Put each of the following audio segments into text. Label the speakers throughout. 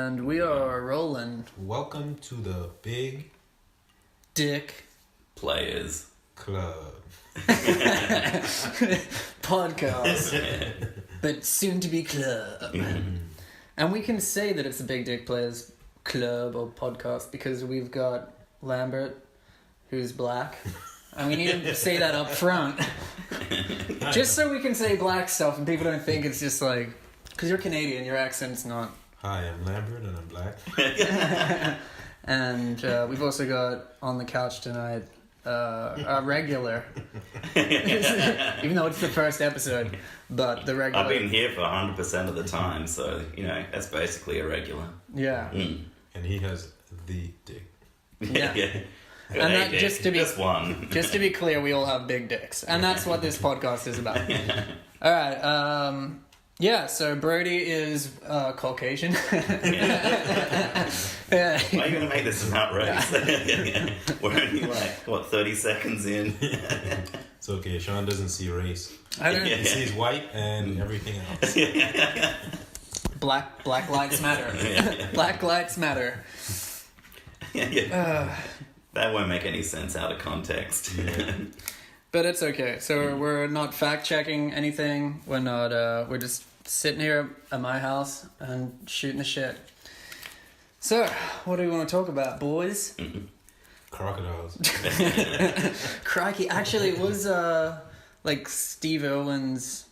Speaker 1: And we are rolling.
Speaker 2: Welcome to the Big
Speaker 1: Dick
Speaker 3: Players
Speaker 2: Club
Speaker 1: podcast, but soon to be club. And we can say that it's the Big Dick Players Club or podcast because we've got Lambert, who's black. And we need to say that up front. Just so we can say black stuff and people don't think it's just like... Because you're Canadian, your accent's not...
Speaker 2: Hi, I'm Lambert and I'm black.
Speaker 1: And we've also got on the couch tonight a regular. Even though it's the first episode, but the regular...
Speaker 3: I've been here for 100% of the time, so, that's basically a regular.
Speaker 1: Yeah.
Speaker 2: And he has the dick.
Speaker 1: Yeah. And that, just
Speaker 3: one.
Speaker 1: Just to be clear, we all have big dicks. And that's what this podcast is about. Alright, yeah, so Brodie is Caucasian.
Speaker 3: Yeah. Why are you going to make this about race? We're only 30 seconds in.
Speaker 2: It's okay, Sean doesn't see race.
Speaker 1: I don't
Speaker 2: He sees white and everything else.
Speaker 1: Black lives matter. Black lives matter.
Speaker 3: That won't make any sense out of context.
Speaker 2: Yeah.
Speaker 1: But it's okay. So we're not fact-checking anything. We're not, we're just sitting here at my house and shooting the shit. So, what do we want to talk about, boys?
Speaker 2: Crocodiles.
Speaker 1: Crikey. Actually, it was, Steve Irwin's...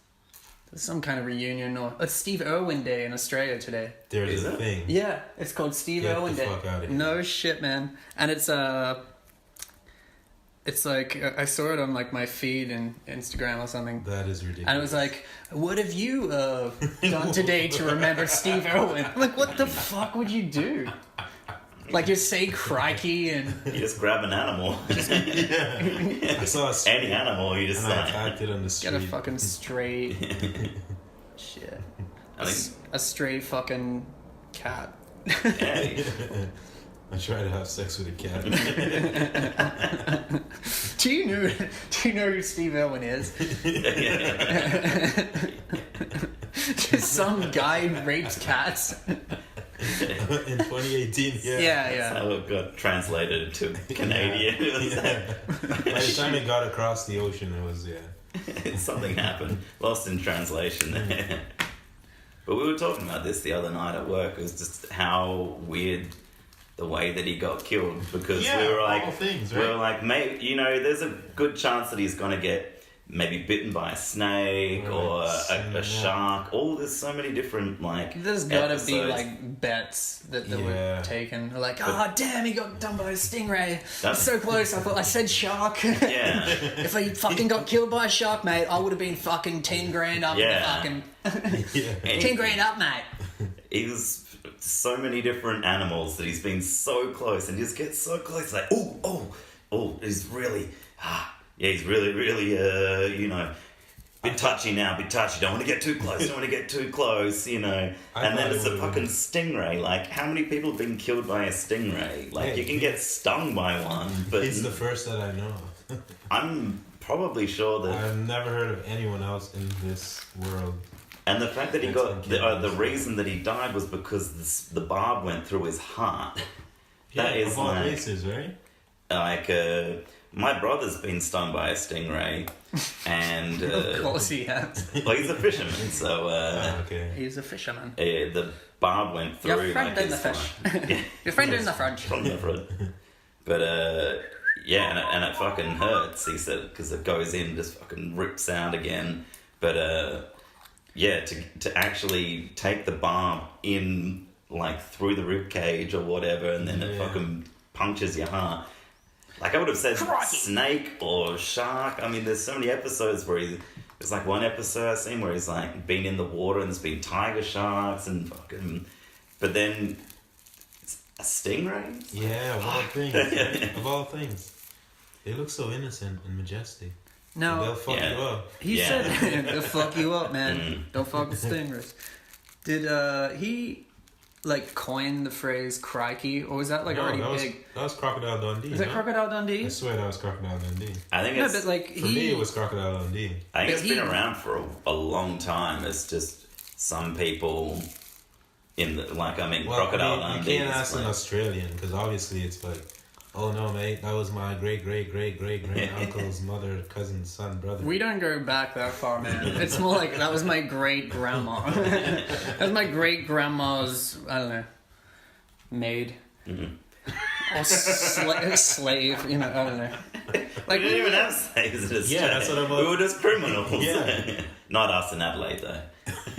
Speaker 1: some kind of reunion or... It's Steve Irwin Day in Australia today.
Speaker 2: There's a thing.
Speaker 1: Yeah, it's called Steve Irwin Day.
Speaker 2: Get the fuck out of here.
Speaker 1: No shit, man. And it's like, I saw it on my feed in Instagram or something.
Speaker 2: That is ridiculous.
Speaker 1: And it was like, what have you done today to remember Steve Irwin? I'm like, what the fuck would you do? Like, just say crikey and...
Speaker 3: You just grab an animal.
Speaker 2: I saw
Speaker 3: any animal, you just
Speaker 2: and I attacked it on the street.
Speaker 1: Get a fucking straight... shit. A stray fucking cat.
Speaker 3: Yeah.
Speaker 2: I tried to have sex with a cat.
Speaker 1: Do you know who Steve Irwin is? Just some guy who rapes cats.
Speaker 2: In 2018,
Speaker 1: Yeah.
Speaker 3: That's how it got translated to Canadian.
Speaker 2: By the time it got across the ocean, it was,
Speaker 3: Something happened. Lost in translation. But we were talking about this the other night at work. It was just how weird the way that he got killed. Because we were like,
Speaker 2: all things, right?
Speaker 3: we were like, maybe, there's a good chance that he's going to get maybe bitten by a snake or a shark. There's so many different,
Speaker 1: There's gotta
Speaker 3: episodes.
Speaker 1: be, bets that were taken. Like, damn, he got done by a stingray. That's so close. I said shark.
Speaker 3: Yeah.
Speaker 1: If he fucking got killed by a shark, mate, I would have been fucking 10 grand up.
Speaker 3: Yeah.
Speaker 1: The fucking... 10 grand up, mate.
Speaker 3: He was so many different animals that he's been so close and just gets so close. Like, he's really... he's really, bit touchy now, bit touchy. Don't want to get too close, And then it's a fucking stingray. Like, how many people have been killed by a stingray? Like, you can get stung by one, but...
Speaker 2: It's the first that I know of.
Speaker 3: I'm probably sure that...
Speaker 2: I've never heard of anyone else in this world.
Speaker 3: And the fact that he got... the reason that he died was because the barb went through his heart. That is
Speaker 2: of all places, right?
Speaker 3: My brother's been stung by a stingray, and...
Speaker 1: of course he has.
Speaker 3: Well, he's a fisherman, so...
Speaker 2: okay.
Speaker 1: He's a fisherman.
Speaker 3: The barb went through...
Speaker 1: Your friend in the fish. Your friend in the front.
Speaker 3: From the front. But, and it fucking hurts, he said, because it goes in, just fucking rips out again. But, to actually take the barb in, through the rib cage or whatever, and then it fucking punctures your heart... I would have said snake or shark. I mean, there's so many episodes where there's one episode I've seen where he's been in the water and there's been tiger sharks and fucking... But then, it's a stingray?
Speaker 2: Yeah, of all things. Of all things. They look so innocent and majestic.
Speaker 1: No.
Speaker 2: They'll fuck you up.
Speaker 1: He said they'll fuck you up, man. Don't fuck with stingrays. Did he... coin the phrase crikey, or was that already big?
Speaker 2: That was Crocodile Dundee.
Speaker 1: Is that Crocodile Dundee?
Speaker 2: I swear that was Crocodile Dundee.
Speaker 3: I think it's...
Speaker 1: For
Speaker 2: me, it was Crocodile Dundee.
Speaker 3: I think it's been around for a long time. It's just some people in the Crocodile Dundee.
Speaker 2: You can't ask an Australian because obviously it's like, oh no, mate, that was my great uncle's mother, cousin, son, brother.
Speaker 1: We don't go back that far, man. It's more like that was my great grandma. That was my great grandma's, I don't know, maid.
Speaker 3: Mm-hmm.
Speaker 1: Or slave, you know, I don't know.
Speaker 3: Like, we didn't even have slaves in Australia.
Speaker 2: Yeah, that's what I'm
Speaker 3: We were just criminals.
Speaker 2: Yeah.
Speaker 3: Not us in Adelaide, though.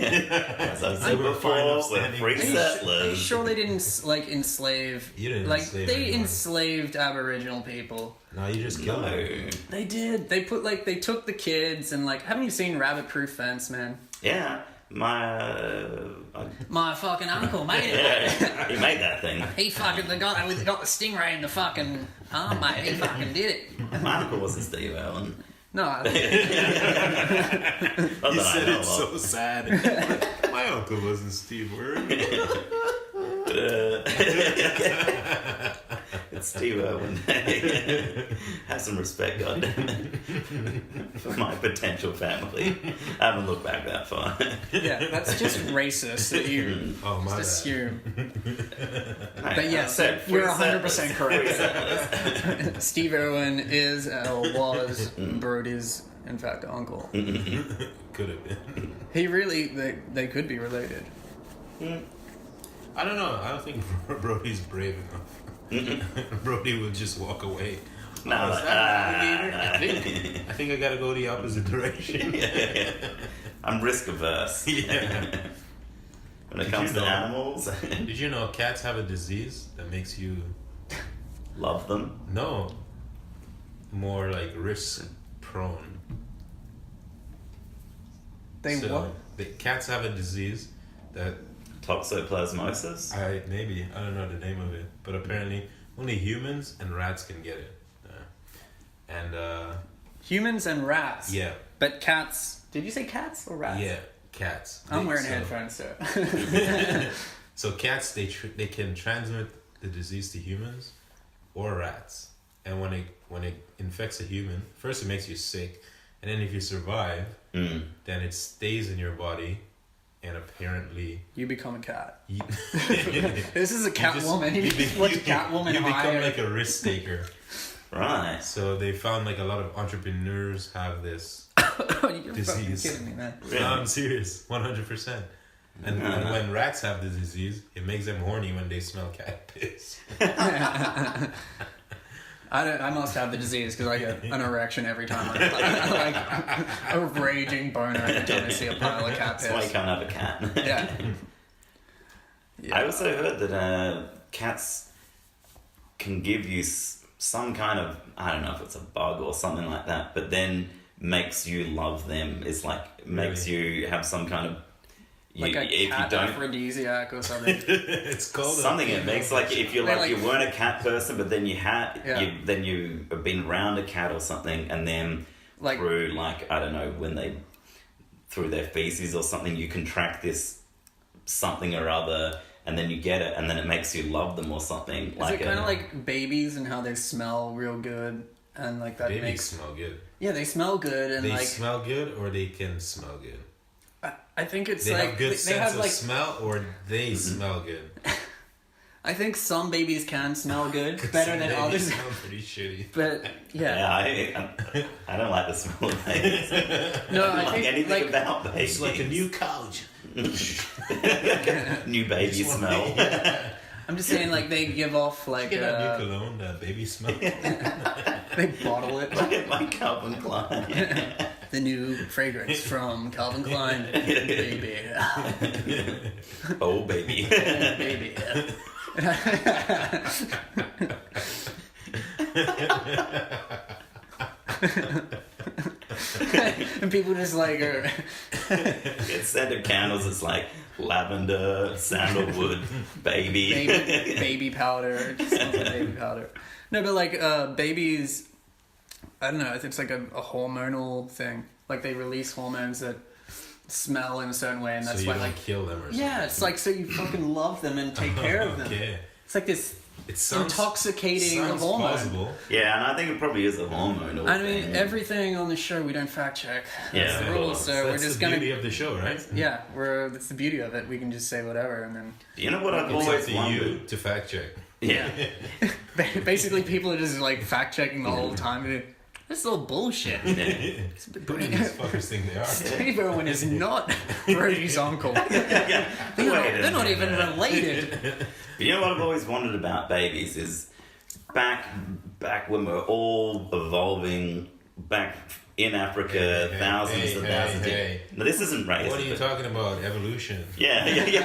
Speaker 3: As I said
Speaker 2: We were fine
Speaker 3: before,
Speaker 2: upstanding.
Speaker 3: we're free
Speaker 1: Are you
Speaker 3: settlers.
Speaker 1: sure they didn't like enslave?
Speaker 2: You didn't
Speaker 1: like
Speaker 2: enslave
Speaker 1: they
Speaker 2: anyone.
Speaker 1: enslaved Aboriginal people.
Speaker 2: No, you just killed them.
Speaker 1: They did. They took the kids and like. Haven't you seen Rabbit Proof Fence, man?
Speaker 3: Yeah,
Speaker 1: My fucking uncle made it.
Speaker 3: yeah, he made that thing.
Speaker 1: He fucking got the stingray in the fucking arm, mate. He fucking did it.
Speaker 3: My uncle wasn't Steve Irwin.
Speaker 1: No,
Speaker 3: Not
Speaker 2: You
Speaker 3: that I
Speaker 2: said
Speaker 3: know
Speaker 2: it's
Speaker 3: of.
Speaker 2: so sad. My uncle wasn't Steve Irwin.
Speaker 3: It's Steve Irwin. Have some respect, goddammit, for my potential family. I haven't looked back that far.
Speaker 1: yeah, that's just racist that you
Speaker 2: Oh, my
Speaker 1: just
Speaker 2: bad.
Speaker 1: assume.
Speaker 3: I
Speaker 1: But yes,
Speaker 3: said
Speaker 1: you're
Speaker 3: free
Speaker 1: 100%
Speaker 3: settlers.
Speaker 1: correct.
Speaker 3: Free settlers.
Speaker 1: Steve Irwin is or was Brodie's, in fact, uncle.
Speaker 2: Could have been.
Speaker 1: He really, they could be related.
Speaker 2: I don't know. I don't think Brodie's brave enough. Brodie would just walk away.
Speaker 3: No,
Speaker 2: Oh, is that an
Speaker 3: nah.
Speaker 2: alligator? I think I gotta go the opposite direction.
Speaker 3: I'm risk averse.
Speaker 2: Yeah.
Speaker 3: When it
Speaker 2: Did
Speaker 3: comes
Speaker 2: you
Speaker 3: to
Speaker 2: know-
Speaker 3: animals,
Speaker 2: Did you know cats have a disease that makes you
Speaker 3: love them.
Speaker 2: more like risk prone?
Speaker 1: They what?
Speaker 2: Cats have a disease that
Speaker 3: Toxoplasmosis.
Speaker 2: I don't know the name of it, but apparently only humans and rats can get it.
Speaker 1: Humans and rats.
Speaker 2: Yeah,
Speaker 1: But cats. Did you say cats or rats?
Speaker 2: yeah, cats.
Speaker 1: I'm wearing
Speaker 2: So-
Speaker 1: headphones, so.
Speaker 2: So cats, they can transmit the disease to humans or rats, and when it infects a human, first it makes you sick, and then if you survive, then it stays in your body, and apparently
Speaker 1: You become a cat.
Speaker 2: you,
Speaker 1: This is a cat woman. You just watch Catwoman
Speaker 2: you become
Speaker 1: hire.
Speaker 2: like a risk taker.
Speaker 3: Right.
Speaker 2: So they found like a lot of entrepreneurs have this.
Speaker 1: You're
Speaker 2: disease.
Speaker 1: fucking kidding me, man.
Speaker 3: Really?
Speaker 2: No, I'm serious, 100%. And when rats have the disease, it makes them horny when they smell cat piss.
Speaker 1: I must have the disease because I get an erection every time. Like a raging boner every time I see a pile of cat
Speaker 3: That's why you
Speaker 1: piss.
Speaker 3: can't have a cat.
Speaker 1: Yeah.
Speaker 3: I also heard that cats can give you some kind of, I don't know if it's a bug or something like that, but then makes you love them. It's like, makes you have some kind of,
Speaker 1: Like a
Speaker 3: if
Speaker 1: cat
Speaker 3: you don't,
Speaker 1: aphrodisiac or something.
Speaker 2: It's called
Speaker 3: something it makes, like if you're
Speaker 1: They're
Speaker 3: like,
Speaker 1: like-
Speaker 3: you weren't a cat person, but then you had,
Speaker 1: Yeah.
Speaker 3: then you have been around a cat or something, and then
Speaker 1: Like-
Speaker 3: through like, I don't know, when they, through their feces or something, you contract this something or other, and then you get it, and then it makes you love them or something.
Speaker 1: Is it kind of like babies and how they smell real good and like that
Speaker 2: Babies
Speaker 1: makes
Speaker 2: smell good.
Speaker 1: yeah they smell good and
Speaker 2: They
Speaker 1: like
Speaker 2: smell good or they can smell good.
Speaker 1: I think it's
Speaker 2: They
Speaker 1: like
Speaker 2: have good
Speaker 1: they
Speaker 2: sense
Speaker 1: have
Speaker 2: of
Speaker 1: like
Speaker 2: smell or they smell good.
Speaker 1: I think some babies can smell good better
Speaker 2: Some
Speaker 1: than
Speaker 2: babies
Speaker 1: others,
Speaker 2: smell pretty shitty.
Speaker 1: but yeah.
Speaker 3: I don't like the smell of babies.
Speaker 1: No,
Speaker 3: I don't
Speaker 1: I
Speaker 3: like
Speaker 1: think
Speaker 3: anything
Speaker 1: like
Speaker 3: about babies.
Speaker 2: It's like a new couch.
Speaker 3: new baby
Speaker 2: Just one
Speaker 3: smell.
Speaker 1: I'm just saying like they give off like
Speaker 2: Get that new cologne, that baby smell.
Speaker 1: they bottle it.
Speaker 3: Look at my Calvin Klein.
Speaker 1: The new fragrance from Calvin Klein, baby,
Speaker 3: Oh baby.
Speaker 1: baby. And people just like are,
Speaker 3: It's scented candles. It's like lavender, sandalwood, baby.
Speaker 1: baby powder. It just smells like baby powder. No, but like babies, I don't know. It's like a hormonal thing. Like they release hormones that smell in a certain way, and
Speaker 2: So
Speaker 1: that's
Speaker 2: you
Speaker 1: why
Speaker 2: don't
Speaker 1: like
Speaker 2: kill them or something.
Speaker 1: yeah, it's like so you fucking love them and take care of them.
Speaker 2: Okay.
Speaker 1: It's like this
Speaker 2: It sounds
Speaker 1: intoxicating
Speaker 2: sounds
Speaker 1: hormone.
Speaker 2: plausible.
Speaker 3: Yeah, and I think it probably is a hormonal
Speaker 1: I mean,
Speaker 3: thing.
Speaker 1: everything on the show we don't fact check. That's
Speaker 3: Yeah,
Speaker 1: the
Speaker 3: of
Speaker 1: rule.
Speaker 3: course.
Speaker 1: So
Speaker 2: That's
Speaker 1: we're just
Speaker 2: the
Speaker 1: gonna.
Speaker 2: beauty of the show, right?
Speaker 1: Yeah, that's the beauty of it. We can just say whatever, and then
Speaker 3: You know what I've
Speaker 2: It's up
Speaker 3: always
Speaker 2: to
Speaker 3: wondered?
Speaker 2: you to fact check.
Speaker 3: Yeah.
Speaker 1: basically people are just like fact checking the whole time. This is all bullshit.
Speaker 2: Who do these fuckers think they are?
Speaker 1: Steve Irwin is not Brodie's uncle.
Speaker 3: Yeah.
Speaker 1: They're not even related.
Speaker 3: But you know what I've always wondered about babies is back when we're all evolving back in Africa, thousands and thousands of years. No, this isn't racist.
Speaker 2: What are you talking about? Evolution.
Speaker 3: Yeah.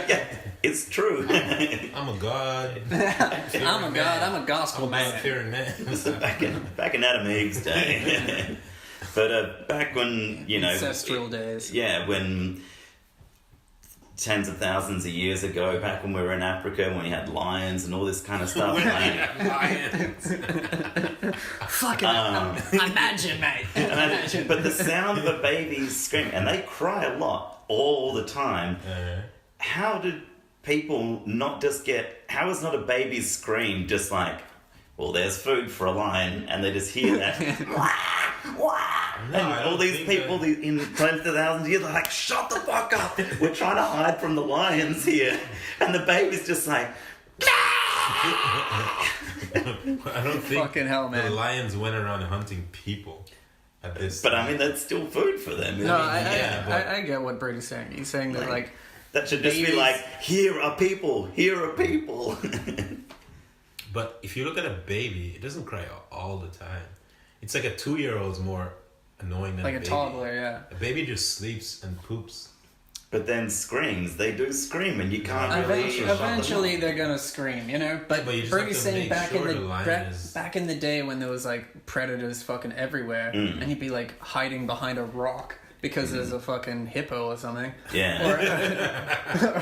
Speaker 3: It's true.
Speaker 2: I'm a god.
Speaker 1: I'm a god. I'm a gospel
Speaker 2: I'm a
Speaker 1: man.
Speaker 2: fearing man.
Speaker 3: back in Adam and Eve's day. But back when,
Speaker 1: Ancestral days.
Speaker 3: Yeah, when tens of thousands of years ago, back when we were in Africa, when we had lions and all this kind of stuff.
Speaker 1: Fucking imagine, mate. Imagine.
Speaker 3: But the sound of a baby scream, and they cry a lot all the time. How did people not just how is not a baby's scream just like, well, there's food for a lion, and they just hear that.
Speaker 2: No,
Speaker 3: And
Speaker 2: I
Speaker 3: all
Speaker 2: don't
Speaker 3: these
Speaker 2: think
Speaker 3: people in tens of thousands of years are like, shut the fuck up. We're trying to hide from the lions here. And the baby's just like,
Speaker 2: I don't think
Speaker 1: Fucking hell, man.
Speaker 2: the lions went around hunting people at this
Speaker 3: but I
Speaker 2: time.
Speaker 3: mean, that's still food for them.
Speaker 1: No,
Speaker 2: but-
Speaker 1: I get what Brodie's saying. He's saying that, like,
Speaker 3: that should just be
Speaker 1: babies-
Speaker 3: like, here are people.
Speaker 2: But if you look at a baby, it doesn't cry all the time. It's like a 2-year-old's more annoying than
Speaker 1: like
Speaker 2: a
Speaker 1: a
Speaker 2: baby.
Speaker 1: toddler, yeah.
Speaker 2: A baby just sleeps and poops.
Speaker 3: But then screams. They do scream, and you can't really shut them
Speaker 1: Eventually,
Speaker 3: up.
Speaker 1: they're gonna scream, you know. But
Speaker 2: But you just
Speaker 1: Brodie's
Speaker 2: have to
Speaker 1: saying
Speaker 2: make
Speaker 1: back
Speaker 2: sure
Speaker 1: in
Speaker 2: the lion is-
Speaker 1: back in the day when there was like predators fucking everywhere, and he'd be like hiding behind a rock because there's a fucking hippo or something,
Speaker 3: Yeah.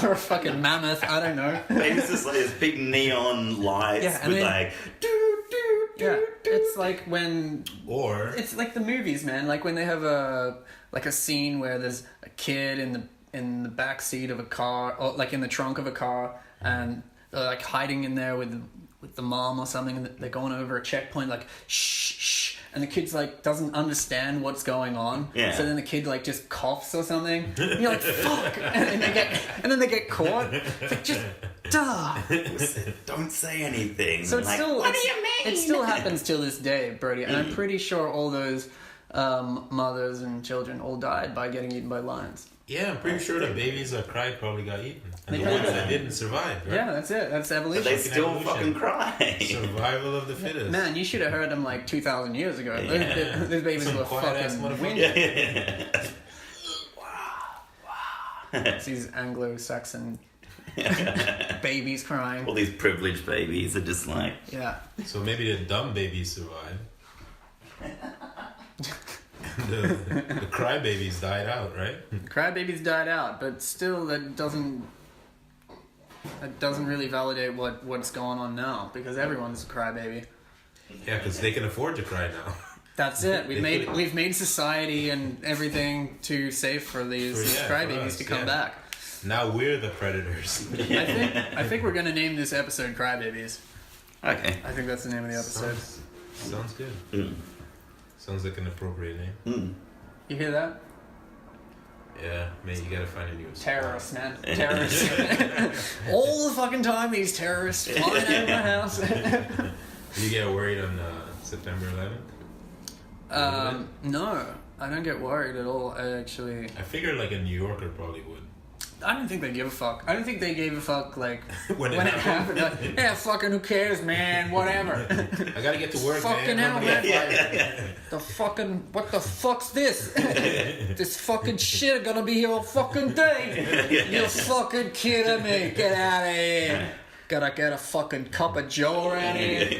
Speaker 1: or a fucking mammoth. I don't know.
Speaker 3: Maybe it's just like this big neon lights
Speaker 1: Yeah, and
Speaker 3: with
Speaker 1: then-
Speaker 3: like, doo, doo, doo,
Speaker 1: Yeah,
Speaker 3: doo.
Speaker 1: it's like when
Speaker 2: Or
Speaker 1: it's like the movies, man. Like when they have a scene where there's a kid in the back seat of a car, or like in the trunk of a car, and they're like hiding in there with the mom or something, and they're going over a checkpoint, like shh, shh, and the kid's like doesn't understand what's going on.
Speaker 3: Yeah.
Speaker 1: So then the kid like just coughs or something. And you're like fuck, and then they get caught. It's like just duh.
Speaker 3: Don't say anything.
Speaker 1: So it's
Speaker 3: like,
Speaker 1: still,
Speaker 3: what do you mean?
Speaker 1: It still happens till this day, Brodie, and I'm pretty sure all those mothers and children all died by getting eaten by lions.
Speaker 2: yeah, I'm pretty sure the babies that cried probably got eaten. And
Speaker 1: They
Speaker 2: the ones
Speaker 1: did.
Speaker 2: that didn't survive, right?
Speaker 1: Yeah, that's it. That's
Speaker 3: But
Speaker 1: evolution.
Speaker 3: they still
Speaker 2: evolution.
Speaker 3: fucking cry.
Speaker 2: Survival of the fittest.
Speaker 1: Man, you should have heard them like 2,000 years ago.
Speaker 3: Yeah.
Speaker 1: Those babies
Speaker 2: Some
Speaker 1: were
Speaker 2: quiet-ass
Speaker 1: fucking
Speaker 2: motherfuckers.
Speaker 1: winded. It's these Anglo-Saxon babies crying.
Speaker 3: All these privileged babies are just like,
Speaker 1: Yeah.
Speaker 2: So maybe the dumb babies survived. the crybabies died out, right?
Speaker 1: Crybabies died out, but still that doesn't really validate what's going on now, because everyone's a crybaby.
Speaker 2: Yeah, because they can afford to cry now.
Speaker 1: That's it. We've made society and everything too safe for these
Speaker 2: For
Speaker 1: crybabies
Speaker 2: us,
Speaker 1: to come
Speaker 2: yeah.
Speaker 1: back.
Speaker 2: Now we're the predators.
Speaker 1: I think we're gonna name this episode Crybabies.
Speaker 3: okay.
Speaker 1: I think that's the name of the episode.
Speaker 2: Sounds good.
Speaker 3: Mm.
Speaker 2: Sounds like an appropriate name.
Speaker 3: Mm.
Speaker 1: You hear that?
Speaker 2: Yeah, man, you gotta find a new spot.
Speaker 1: Terrorists, man. Terrorists. All the fucking time, these terrorists flying over my house.
Speaker 2: Did you get worried on September 11th?
Speaker 1: No, I don't get worried at all.
Speaker 2: I figured like a New Yorker probably would.
Speaker 1: I don't think they give a fuck. I don't think they gave a fuck, like,
Speaker 2: When it
Speaker 1: it
Speaker 2: happened.
Speaker 1: happened. Like, yeah, fucking who cares, man, whatever.
Speaker 2: I gotta get to work,
Speaker 1: Fucking
Speaker 2: man.
Speaker 1: hell,
Speaker 2: Remember
Speaker 1: man.
Speaker 2: that
Speaker 1: The fucking, what the fuck's this? This fucking shit gonna be here all fucking day. You fucking kidding me? Get out of here. Gotta get a fucking cup of Joe around here.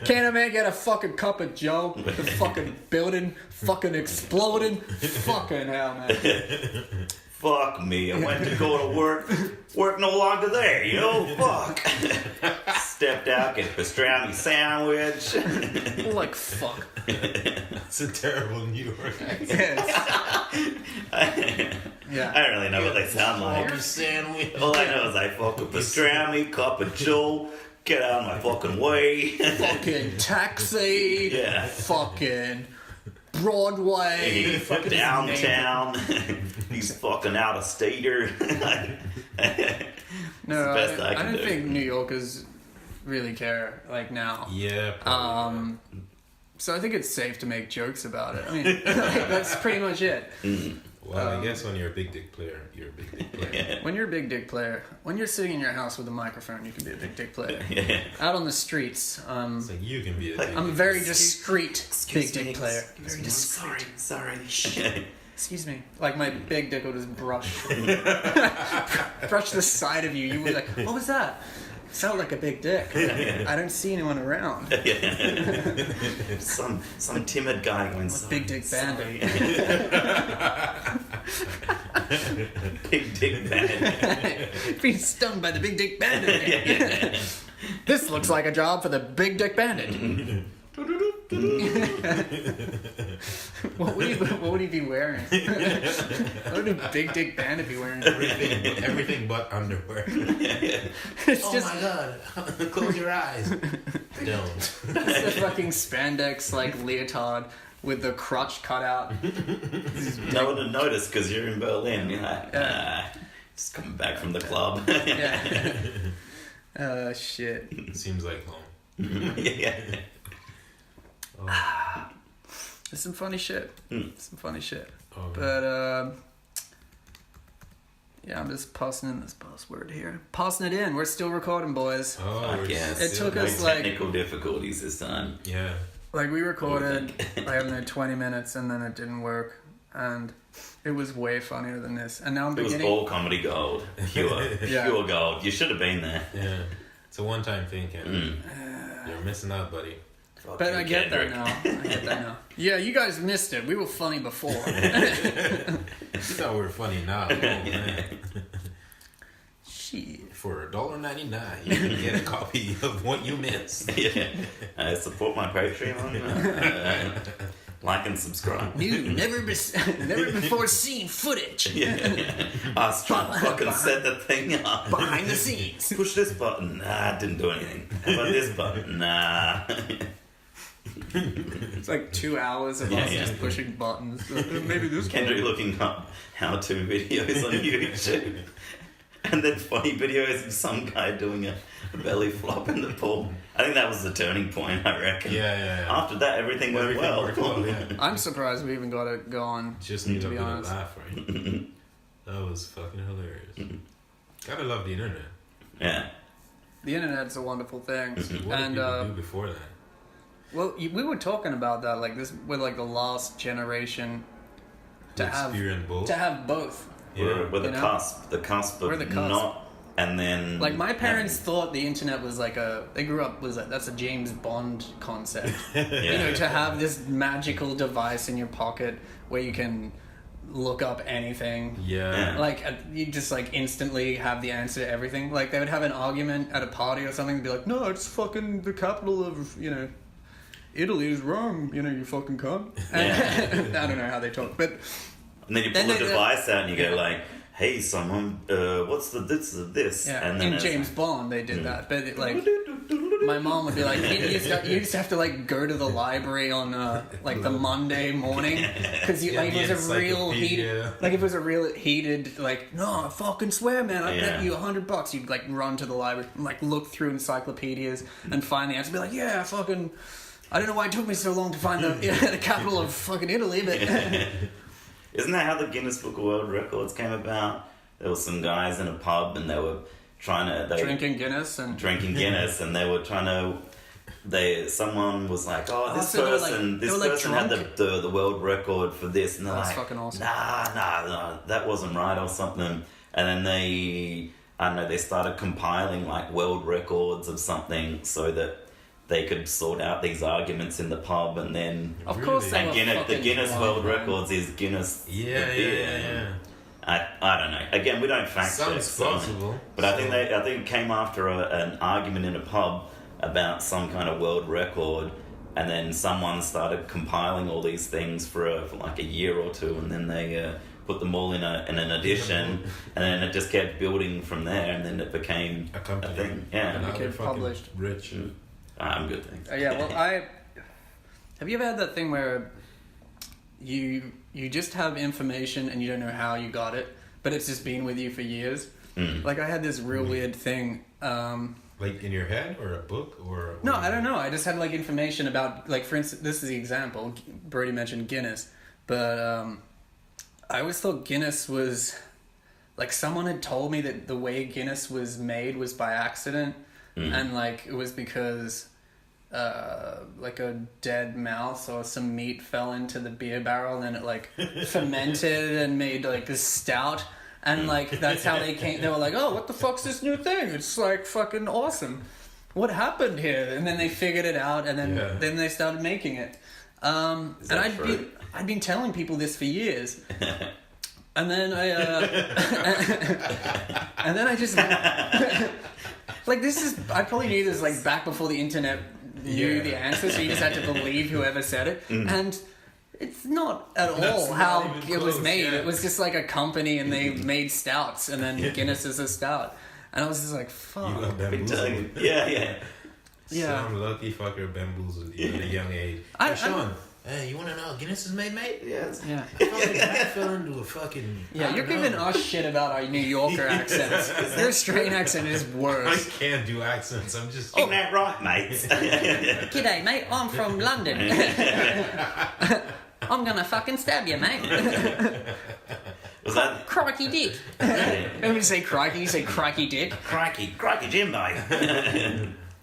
Speaker 1: Can't a man get a fucking cup of Joe? The fucking building fucking exploding. Fucking hell, man.
Speaker 3: Fuck me. I went to go to work. Work no longer there, you know? Fuck. Stepped out, get a pastrami sandwich.
Speaker 1: Like, fuck.
Speaker 2: It's a terrible New York.
Speaker 1: Yeah.
Speaker 3: I don't really know what they sound like.
Speaker 2: Sandwich.
Speaker 3: All I know is I fuck a pastrami, cup of Joe, Get out of my fucking way.
Speaker 1: Fucking taxi.
Speaker 3: Yeah.
Speaker 1: Fucking Broadway. Fucking
Speaker 3: downtown. He's fucking out of stater.
Speaker 1: No,
Speaker 3: best I
Speaker 1: I
Speaker 3: can
Speaker 1: don't
Speaker 3: do.
Speaker 1: think New Yorkers really care like now.
Speaker 2: Yeah. Probably.
Speaker 1: So I think it's safe to make jokes about it. I mean, like, that's pretty much it.
Speaker 2: Well, I guess when you're a big dick player, you're a big dick player.
Speaker 3: Yeah.
Speaker 1: When you're a big dick player, when you're sitting in your house with a microphone, you can be a big dick player.
Speaker 3: Yeah.
Speaker 1: Out on the streets,
Speaker 2: It's like you can be a dick.
Speaker 1: I'm a very discreet big dick
Speaker 3: me.
Speaker 1: player.
Speaker 3: Excuse
Speaker 1: Very
Speaker 3: me.
Speaker 1: discreet.
Speaker 3: Sorry.
Speaker 1: Excuse me. Like my big dick will just brush the side of you. You will be like, what was that? Sound like a big dick. I don't see anyone around.
Speaker 3: Some timid guy going,
Speaker 1: Big dick bandit.
Speaker 3: Big dick bandit.
Speaker 1: Being stung by the big dick bandit. This looks like a job for the big dick bandit. What would he be wearing? What would a big dick bandit be wearing?
Speaker 2: Everything but underwear.
Speaker 1: It's just
Speaker 2: my god! Close your eyes. Don't.
Speaker 1: it's the fucking spandex like leotard with the crotch cut out.
Speaker 3: No one would notice because you're in Berlin. You're like, just coming back from the club.
Speaker 1: Yeah. Shit.
Speaker 2: Seems like home.
Speaker 3: Yeah.
Speaker 2: Oh.
Speaker 1: There's some funny shit. Some funny shit.
Speaker 2: Oh,
Speaker 1: But yeah, I'm just passing in this password here. Passing it in. We're still recording, boys.
Speaker 2: oh we're
Speaker 3: Yes.
Speaker 1: It
Speaker 2: still-
Speaker 1: took
Speaker 3: No
Speaker 1: us like
Speaker 3: technical difficulties this time.
Speaker 2: Yeah.
Speaker 1: Like we recorded, I don't know, 20 minutes and then it didn't work. And it was way funnier than this. And now I'm
Speaker 3: It was
Speaker 1: beginning...
Speaker 3: all comedy gold. Pure pure gold. You should have been there.
Speaker 2: Yeah. It's a one-time thing, Ken.
Speaker 3: Mm.
Speaker 2: You're missing out, buddy.
Speaker 3: Fuck
Speaker 1: But
Speaker 3: you,
Speaker 1: I get that
Speaker 3: Kendrick.
Speaker 1: now. Yeah, you guys missed it. We were funny before.
Speaker 2: You thought we were funny now. Oh, man.
Speaker 1: Shit.
Speaker 2: For $1.99, you can get a copy of what you missed.
Speaker 3: Yeah. Support my Patreon. Like and subscribe.
Speaker 1: New, never before seen footage.
Speaker 3: Yeah. I was trying to fucking set the thing up.
Speaker 1: Behind the scenes.
Speaker 3: Push this button. Nah, didn't do anything. How about this button? Nah.
Speaker 1: It's like 2 hours of us just pushing buttons. Maybe this
Speaker 3: Kendrick looking up how-to videos on YouTube. And then funny videos of some guy doing a belly flop in the pool. I think that was the turning point, I reckon.
Speaker 2: Yeah.
Speaker 3: After that, everything went well.
Speaker 2: worked well, yeah.
Speaker 1: I'm surprised we even got it going.
Speaker 2: Just need
Speaker 1: to
Speaker 2: a
Speaker 1: be
Speaker 2: bit of
Speaker 1: honest.
Speaker 2: laugh, right? That was fucking hilarious. Gotta love the internet.
Speaker 3: Yeah.
Speaker 1: The internet's a wonderful thing.
Speaker 2: What did
Speaker 1: And
Speaker 2: people do before that?
Speaker 1: well, we were talking about that, like this, with like the last generation to
Speaker 2: Experience both.
Speaker 1: have both.
Speaker 3: We're the
Speaker 1: You know?
Speaker 3: cusp of
Speaker 1: We're the cusp.
Speaker 3: not, and then...
Speaker 1: Like my parents thought the internet was like they grew up was like that's a James Bond concept. You know, to have this magical device in your pocket where you can look up anything.
Speaker 2: Yeah.
Speaker 1: Like you just like instantly have the answer to everything. Like they would have an argument at a party or something and be like, "No, it's fucking the capital of, you know, Italy is Rome, you know, you fucking cunt." And I don't know how they talk, but
Speaker 3: And then you pull the device out and you go like, "Hey, someone, what's the this?"
Speaker 1: yeah,
Speaker 3: And then
Speaker 1: in
Speaker 3: it's
Speaker 1: James Bond they did that, but it, like my mom would be like, you just have to like go to the library on like the Monday morning because like if it was a real heated like, no, I fucking swear, man, I bet you $100. You'd like run to the library and like look through encyclopedias and find the answer. Be like, yeah, fucking, I don't know why it took me so long to find the capital of fucking Italy, but
Speaker 3: Isn't that how the Guinness Book of World Records came about? There were some guys in a pub and they were
Speaker 1: drinking Guinness and
Speaker 3: they were trying to. Someone was like, this person had the world record for this, and they're
Speaker 1: that's
Speaker 3: like,
Speaker 1: fucking awesome.
Speaker 3: Nah, that wasn't right or something. And then they started compiling like world records of something so that they could sort out these arguments in the pub, and then
Speaker 1: of course they were
Speaker 3: the Guinness
Speaker 1: fucking
Speaker 3: World
Speaker 1: wild,
Speaker 3: Records is Guinness.
Speaker 2: Yeah.
Speaker 3: I don't know. Again, we don't fact check.
Speaker 2: Sounds plausible.
Speaker 3: But I think it came after an argument in a pub about some kind of world record, and then someone started compiling all these things for like a year or two, and then they put them all in an edition, and then it just kept building from there, and then it became
Speaker 2: a company.
Speaker 3: A thing. Yeah,
Speaker 2: And
Speaker 1: It became published.
Speaker 2: Rich.
Speaker 3: I'm good, thanks.
Speaker 1: Yeah, well, have you ever had that thing where you just have information and you don't know how you got it, but it's just been with you for years? Like, I had this real weird thing.
Speaker 2: Like in your head, or a book, or
Speaker 1: No, I don't know. I just had like information about, like, for instance, this is the example. Brodie mentioned Guinness, but I always thought Guinness was like, someone had told me that the way Guinness was made was by accident, and like it was because like a dead mouse or some meat fell into the beer barrel, and then it like fermented and made like this stout. And, like, that's how they came. They were like, oh, what the fuck's this new thing? It's, like, fucking awesome. What happened here? And then they figured it out, and then they started making it. And I'd been telling people this for years. And then I just... like, I probably knew this, like, back before the internet knew the answer, so you just had to believe whoever said it. And... it's not at all how it was made. Yeah. It was just like a company, and they made stouts, and then Guinness is a stout. And I was just like, fuck.
Speaker 2: You got bamboozled.
Speaker 3: Yeah.
Speaker 2: Some lucky fucker bamboozled you at a young age. Hey, Sean, hey, you want to know how Guinness is made, mate?
Speaker 3: Yes.
Speaker 1: Yeah.
Speaker 2: I fell into a fucking...
Speaker 1: Yeah, you're giving us shit about our New Yorker accents. Their Australian accent is worse.
Speaker 2: I can't do accents. I'm just...
Speaker 3: Isn't that right, mate?
Speaker 1: G'day, mate. I'm from London. I'm gonna fucking stab you, mate.
Speaker 3: Was that
Speaker 1: crikey dick? When you say crikey, you say crikey dick.
Speaker 3: crikey Jimbo?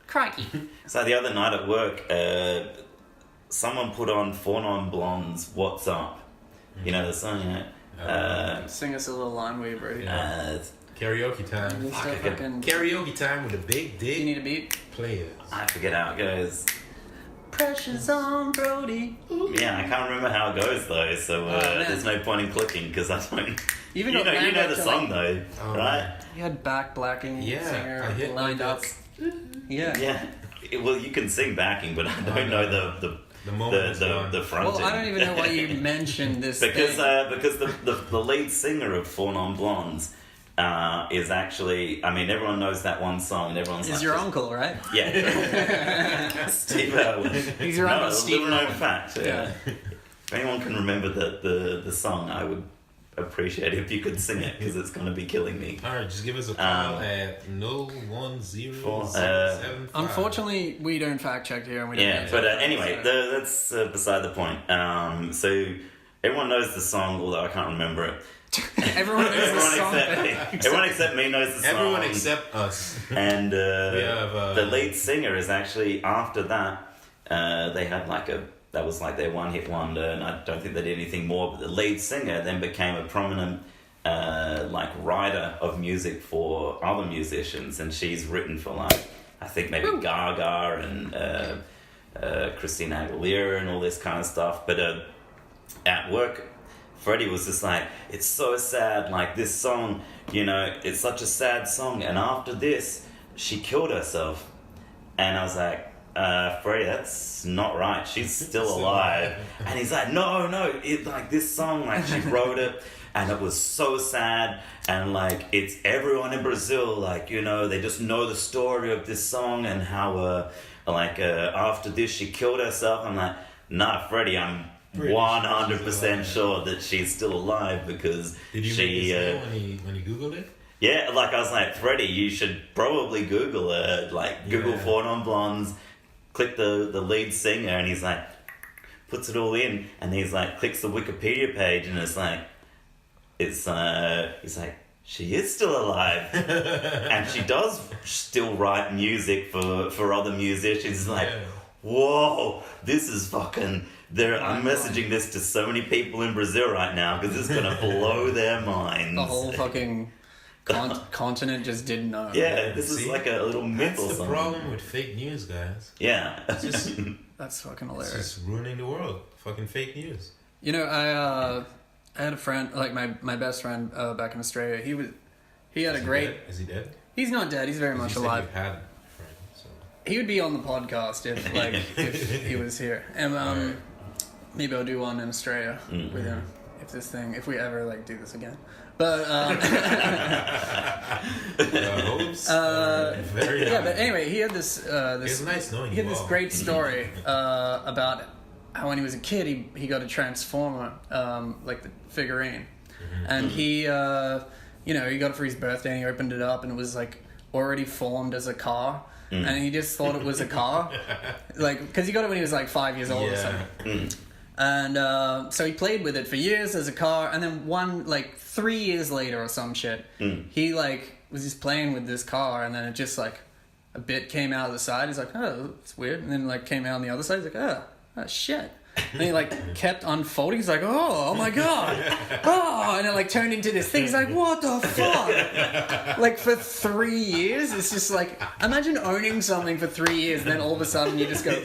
Speaker 1: Crikey.
Speaker 3: So the other night at work, someone put on 4 Non-Blondes, What's Up? You know the song, yeah?
Speaker 1: Sing us a little line, will you, Brodie?
Speaker 2: Karaoke time. Karaoke time with a big dick.
Speaker 1: You need a beat?
Speaker 2: Players.
Speaker 3: I forget how it goes.
Speaker 1: Pressure's on Brodie.
Speaker 3: Yeah, I can't remember how it goes though, so there's no point in clicking because I don't. You know the song though, right?
Speaker 1: You had back blacking singer lined up.
Speaker 3: Yeah. Well, you can sing backing, but I don't know the fronting.
Speaker 1: Well, I don't even know why you mentioned this.
Speaker 3: because the lead singer of 4 Non-Blondes is actually, I mean, everyone knows that one song, and everyone's
Speaker 1: like... Is your uncle, right?
Speaker 3: Yeah. Steve Irwin.
Speaker 1: He's your uncle, Steve Irwin.
Speaker 3: A little known fact. Yeah. If anyone can remember the song, I would appreciate it if you could sing it, because it's going to be killing me.
Speaker 2: Alright, just give us a call at 010-775.
Speaker 1: Unfortunately, we don't fact check here, and we don't.
Speaker 3: Yeah, but anyway, that's beside the point. So everyone knows the song, although I can't remember it.
Speaker 1: Everyone knows the song.
Speaker 3: Everyone except me knows the song.
Speaker 2: Everyone except us.
Speaker 3: And the lead singer is actually, after that, they had that was like their one-hit wonder, and I don't think they did anything more, but the lead singer then became a prominent writer of music for other musicians, and she's written for I think maybe Gaga and Christina Aguilera and all this kind of stuff. But at work, Freddie was just like, it's so sad, like this song, it's such a sad song, and after this, she killed herself. And I was like, Freddie, that's not right, she's still alive. And he's like, no, this song, she wrote it, and it was so sad, and it's everyone in Brazil, they just know the story of this song, and how, after this, she killed herself. I'm like, nah, Freddie, I'm 100% sure that she's still alive, because
Speaker 2: did you make this when you Googled it?
Speaker 3: Yeah, I was like, Freddie, you should probably Google her, Google 4 Non-Blondes, click the lead singer, and he's like, puts it all in, and he's like, clicks the Wikipedia page, and it's like, he's like, she is still alive, and she does still write music for other musicians. Whoa, this is fucking... I'm messaging this to so many people in Brazil right now, because it's going to blow their minds.
Speaker 1: The whole fucking continent just didn't know.
Speaker 3: Yeah, this is like a little myth or something.
Speaker 2: That's the problem with fake news, guys.
Speaker 3: Yeah.
Speaker 1: That's fucking hilarious.
Speaker 2: It's just ruining the world. Fucking fake news.
Speaker 1: I had a friend, my best friend back in Australia. He had a great...
Speaker 2: Dead? Is he dead?
Speaker 1: He's not dead. He's very much alive.
Speaker 2: You had a friend, so.
Speaker 1: He would be on the podcast if he was here. And maybe I'll do one in Australia with him if we ever like do this again. But
Speaker 2: hopes very high.
Speaker 1: but anyway, he had this
Speaker 2: It's nice knowing
Speaker 1: he had
Speaker 2: you
Speaker 1: this
Speaker 2: all.
Speaker 1: great story about how when he was a kid he got a transformer, like the figurine, and he he got it for his birthday and he opened it up and it was like already formed as a car. And he just thought it was a car, like, because he got it when he was like 5 years old or something. And so he played with it for years as a car, and then 3 years later or some shit, he like was just playing with this car, and then it just like a bit came out of the side. He's like, oh, it's weird, and then like came out on the other side. He's like, oh shit. And he like kept unfolding. He's like, oh my god, and it like turned into this thing. He's like, what the fuck? Like for 3 years, it's just like, imagine owning something for 3 years, and then all of a sudden you just go,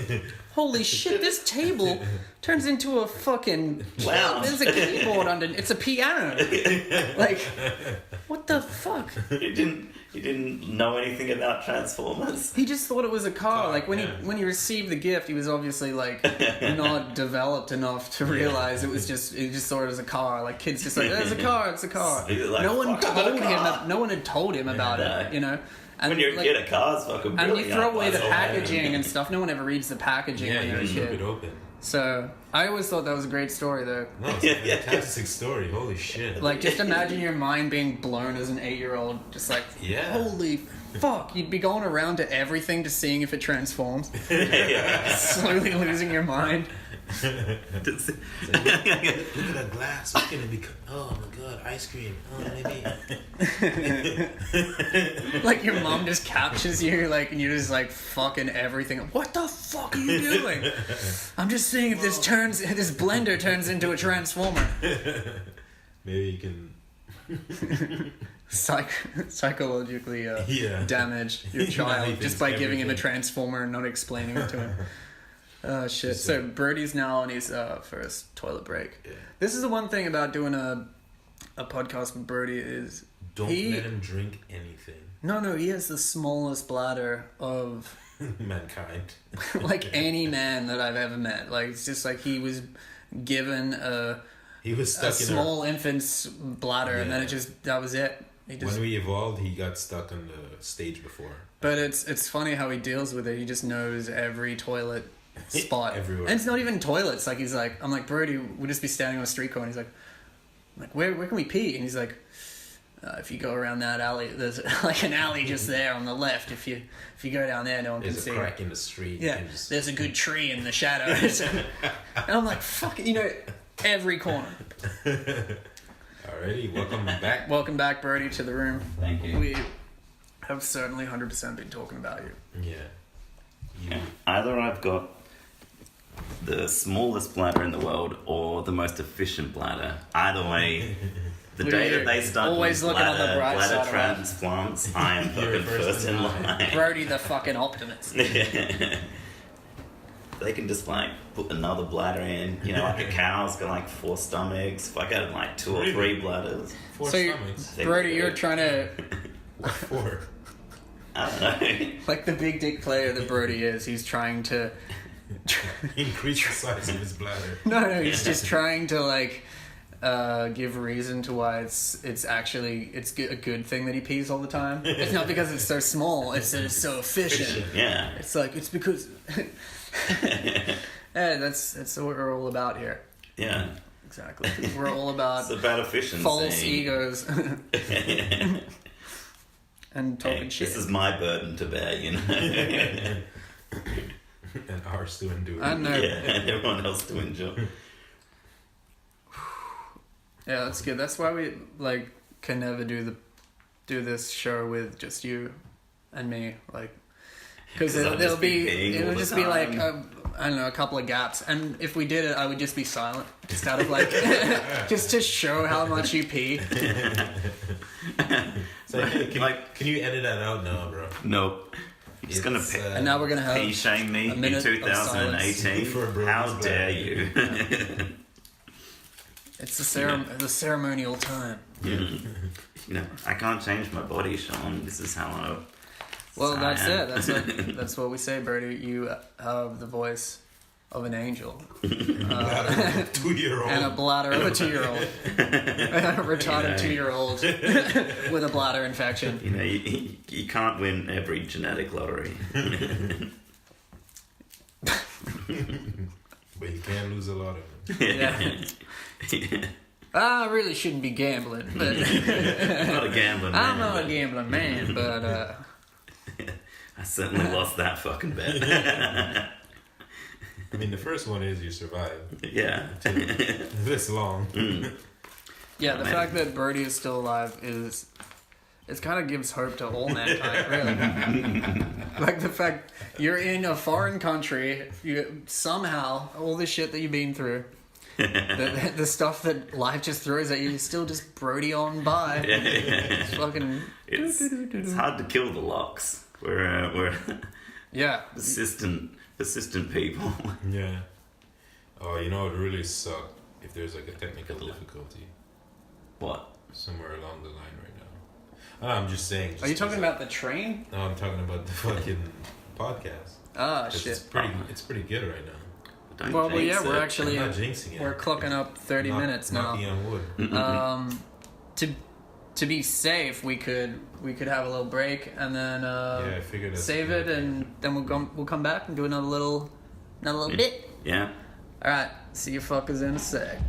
Speaker 1: holy shit, this table turns into a fucking
Speaker 3: Wow.
Speaker 1: There's a keyboard under. It's a piano. Like, what the fuck?
Speaker 3: You didn't know anything about Transformers.
Speaker 1: He just thought it was a car. Like when
Speaker 2: yeah.
Speaker 1: he received the gift, he was obviously like not developed enough to realize it was just. He just thought it was a car. Like kids just like, it's a car. It's a car.
Speaker 3: So you're like,
Speaker 1: no one
Speaker 3: "Fuck, I got a
Speaker 1: told him.
Speaker 3: car."
Speaker 1: No one had told him about it. You know. And
Speaker 3: When you're a
Speaker 1: like,
Speaker 3: kid, a car's fucking
Speaker 1: and
Speaker 3: brilliant.
Speaker 1: you throw away the
Speaker 3: That's all.
Speaker 1: packaging and stuff. No one ever reads the packaging
Speaker 2: Yeah,
Speaker 1: when you're a
Speaker 2: you keep it
Speaker 1: kid.
Speaker 2: open.
Speaker 1: So I always thought that was a great story, though.
Speaker 2: No, it's a fantastic story. Holy shit.
Speaker 1: Like, just imagine your mind being blown as an 8-year-old. Just like,
Speaker 2: Yeah.
Speaker 1: holy fuck. You'd be going around to everything to seeing if it transforms. Slowly losing your mind.
Speaker 2: Look at that glass. Look at it become. Oh my god, ice cream. Oh, maybe.
Speaker 1: Like, your mom just captures you, like, and you're just like fucking everything. What the fuck are you doing? I'm just seeing if this blender turns into a transformer.
Speaker 2: Maybe you can.
Speaker 1: Psychologically damage your
Speaker 2: Now he
Speaker 1: child
Speaker 2: thinks
Speaker 1: just by giving him a
Speaker 2: everything.
Speaker 1: transformer and not explaining it to him. Oh shit. So Brodie's now on his first toilet break.
Speaker 2: Yeah.
Speaker 1: This is the one thing about doing a podcast with Brodie is
Speaker 2: Don't let him drink anything.
Speaker 1: No, he has the smallest bladder of
Speaker 2: Mankind.
Speaker 1: like any man that I've ever met. Like, it's just like he was given
Speaker 2: He was stuck
Speaker 1: a
Speaker 2: in
Speaker 1: small infant's bladder, and then that was it.
Speaker 2: When we evolved, he got stuck on the stage before.
Speaker 1: But it's funny how he deals with it. He just knows every toilet spot
Speaker 2: Everywhere.
Speaker 1: and it's not even toilets. Like, I'm like, Brodie, we'll just be standing on a street corner. He's like, where can we pee? And he's like, if you go around that alley, there's like an alley just there on the left. If you go down there, no one can
Speaker 2: There's
Speaker 1: see.
Speaker 2: a crack in the street.
Speaker 1: Yeah, there's a good tree in the shadows. And I'm like, fuck, every corner.
Speaker 2: Alrighty, welcome back.
Speaker 1: Welcome back, Brodie, to the room.
Speaker 3: Thank you.
Speaker 1: We have certainly 100% been talking about you.
Speaker 2: Yeah.
Speaker 3: Either I've got the smallest bladder in the world or the most efficient bladder. Either way, the
Speaker 1: Look at
Speaker 3: day
Speaker 1: you.
Speaker 3: that they start
Speaker 1: Always
Speaker 3: doing
Speaker 1: looking on the bright
Speaker 3: bladder
Speaker 1: side of life.
Speaker 3: transplants, I am
Speaker 2: You're
Speaker 3: fucking first in line.
Speaker 1: Brodie, the fucking optimist.
Speaker 3: They can just like put another bladder in, like a cow's got like 4 stomachs. If I got like 2 or 3 bladders.
Speaker 2: 4
Speaker 1: So
Speaker 2: stomachs.
Speaker 1: Brodie, you're trying to,
Speaker 2: What 4?
Speaker 3: I don't know.
Speaker 1: like the big dick player that Brodie is, he's trying to...
Speaker 2: Increase the size of his bladder.
Speaker 1: No, he's just trying to like give reason to why it's actually a good thing that he pees all the time. It's not because it's so small; it's that it's so efficient.
Speaker 3: Yeah.
Speaker 1: It's like it's because. Yeah, that's what we're all about here.
Speaker 3: Yeah.
Speaker 1: Exactly. We're all about
Speaker 3: It's about efficiency.
Speaker 1: false egos and talking
Speaker 3: Hey,
Speaker 1: shit.
Speaker 3: this is my burden to bear,
Speaker 2: And ours to endure.
Speaker 1: I know.
Speaker 3: Yeah, and everyone else to enjoy.
Speaker 1: Yeah, that's good. That's why we like can never do this show with just you and me, like, because
Speaker 3: 'Cause I'll
Speaker 1: there'll
Speaker 3: just be peeing
Speaker 1: it'll
Speaker 3: all the
Speaker 1: just be like
Speaker 3: time.
Speaker 1: I don't know, a couple of gaps, and if we did it, I would just be silent, just out of like just to show how much you pee.
Speaker 2: So, can you edit that out now, bro?
Speaker 3: Nope. He's gonna
Speaker 2: It's,
Speaker 1: And now we're gonna have
Speaker 3: pee shame me
Speaker 1: a
Speaker 3: in
Speaker 1: minute of
Speaker 3: 2018.
Speaker 2: For a broken
Speaker 3: How
Speaker 2: bladder.
Speaker 3: dare you?
Speaker 1: it's the ceremonial time.
Speaker 3: I can't change my body, Sean. This is how I.
Speaker 1: Well,
Speaker 3: I
Speaker 1: that's
Speaker 3: am.
Speaker 1: it. That's what we say, Brodie. You have the voice of an angel.
Speaker 2: Bladder of a 2-year-old.
Speaker 1: And a bladder of a 2-year-old. A retarded 2-year-old with a bladder infection.
Speaker 3: You know, you can't win every genetic lottery.
Speaker 2: But you can lose a lot of them.
Speaker 1: Yeah. I really shouldn't be gambling, but
Speaker 3: I'm not a gambling man.
Speaker 1: I'm not a gambling man, but
Speaker 3: I certainly lost that fucking bet.
Speaker 2: I mean, the first one is you survive.
Speaker 3: Yeah.
Speaker 2: This long.
Speaker 1: yeah, the fact that Brodie is still alive it kind of gives hope to all mankind, really. Like the fact you're in a foreign country, you somehow all the shit that you've been through. The stuff that life just throws at you is still just Brodie on by. It's fucking.
Speaker 3: It's hard to kill the locks. We're
Speaker 1: yeah
Speaker 3: persistent people.
Speaker 2: Yeah. Oh, you know, it really suck if there's like a technical difficulty.
Speaker 3: What?
Speaker 2: Somewhere along the line right now. I'm just saying.
Speaker 1: Are you talking about the train?
Speaker 2: No, I'm talking about the fucking podcast.
Speaker 1: Ah, shit.
Speaker 2: It's pretty good right now.
Speaker 1: Well, yeah, we're actually
Speaker 2: I'm not jinxing it.
Speaker 1: we're clocking up 30 minutes now.
Speaker 2: Knocking on wood.
Speaker 1: To be safe, we could have a little break and then
Speaker 2: I figured
Speaker 1: save it, and then we'll come back and do another little bit.
Speaker 3: Yeah.
Speaker 1: All right, see you fuckers in a sec.